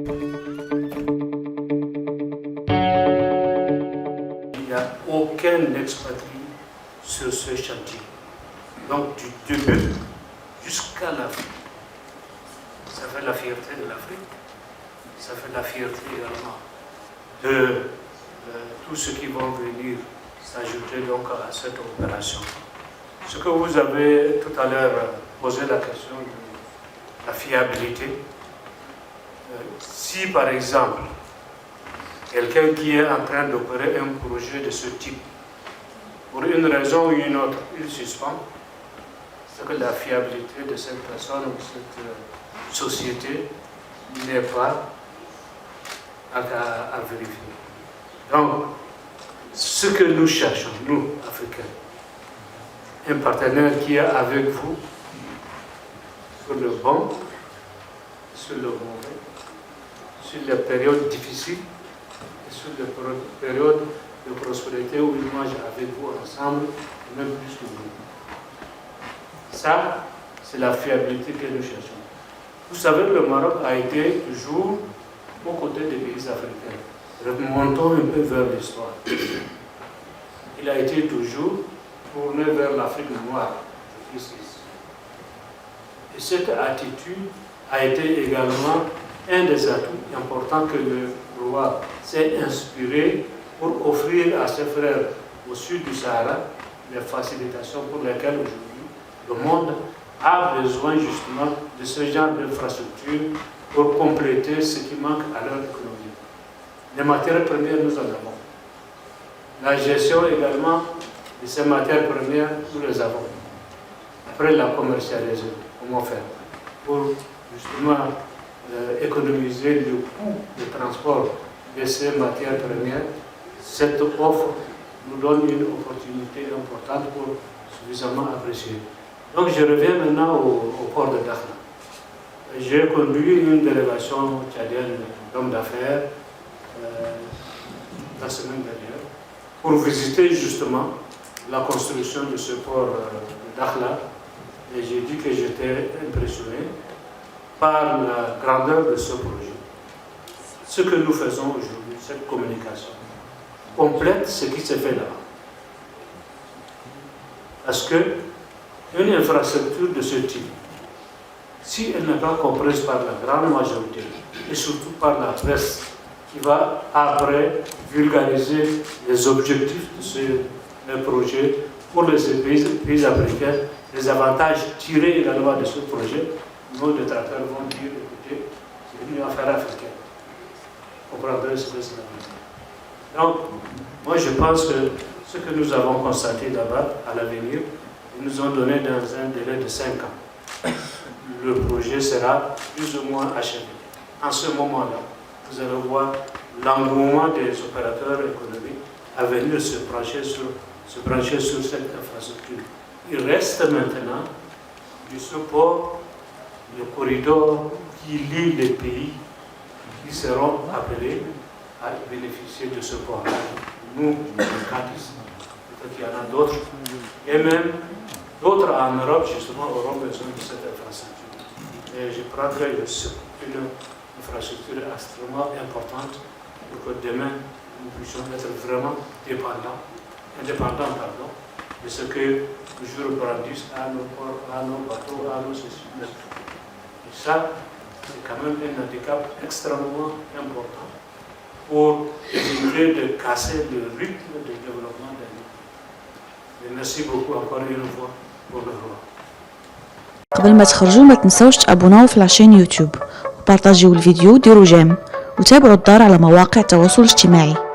Il n'y a aucun expatrié sur ce chantier. Donc du début jusqu'à la fin. Ça fait la fierté de l'Afrique, ça fait la fierté également de tous ceux qui vont venir s'ajouter donc à cette opération. Ce que vous avez tout à l'heure posé la question de la fiabilité, si par exemple quelqu'un qui est en train d'opérer un projet de ce type, pour une raison ou une autre, il suspend, c'est que la fiabilité de cette personne ou de cette société n'est pas à vérifier. Donc, ce que nous cherchons, nous, Africains, un partenaire qui est avec vous sur le bon, sur le mauvais, sur les périodes difficiles et sur les périodes de prospérité où il mange avec vous ensemble, même plus que vous. Ça, c'est la fiabilité que nous cherchons. Vous savez, le Maroc a été toujours aux côtés des pays africains. Remontons un peu vers l'histoire. Il a été toujours tourné vers l'Afrique noire. Et cette attitude a été également un des atouts importants que le roi s'est inspiré pour offrir à ses frères au sud du Sahara les facilitations pour lesquelles aujourd'hui le monde a besoin justement de ce genre d'infrastructure pour compléter ce qui manque à leur économie. Les matières premières, nous en avons. La gestion également de ces matières premières, nous les avons. Après la commercialiser, comment faire pour justement économiser le coût de transport de ces matières premières. Cette offre nous donne une opportunité importante pour suffisamment apprécier. Donc je reviens maintenant au port de Dakhla. J'ai conduit une délégation tchadienne d'hommes d'affaires la semaine dernière pour visiter justement la construction de ce port de Dakhla. Et j'ai dit que j'étais impressionné par la grandeur de ce projet. Ce que nous faisons aujourd'hui, cette communication, complète ce qui se fait là-bas. Parce que une infrastructure de ce type, si elle n'est pas comprise par la grande majorité, et surtout par la presse, qui va après vulgariser les objectifs de ce projet pour les pays africains, les avantages tirés également de ce projet, nos détracteurs vont dire, écoutez, c'est une affaire africaine. Vous comprendrez ce que c'est la Donc, moi je pense que ce que nous avons constaté là-bas, à l'avenir, ils nous ont donné dans un délai de 5 ans. Le projet sera plus ou moins achevé. En ce moment-là, vous allez voir l'engouement des opérateurs économiques à venir se brancher sur cette infrastructure. Il reste maintenant du support, le corridor qui lie les pays qui seront appelés à bénéficier de ce port. Nous, peut-être qu'il y en a d'autres, et même d'autres en Europe, justement, auront besoin de cette infrastructure. Et je crois que c'est une infrastructure extrêmement importante pour que demain, nous puissions être vraiment indépendants de ce que toujours brandissent à nos ports, à nos bateaux, à nos systèmes. Et ça, c'est quand même un handicap extrêmement important pour éviter de casser le rythme de développement de l'île. Et merci beaucoup encore une fois pour le roi. قبل ما تخرجوا ما تنسوش تابوناو في لاشين يوتيوب وبارطاجيو الفيديو وديروا جيم وتابعوا الدار على مواقع التواصل الاجتماعي.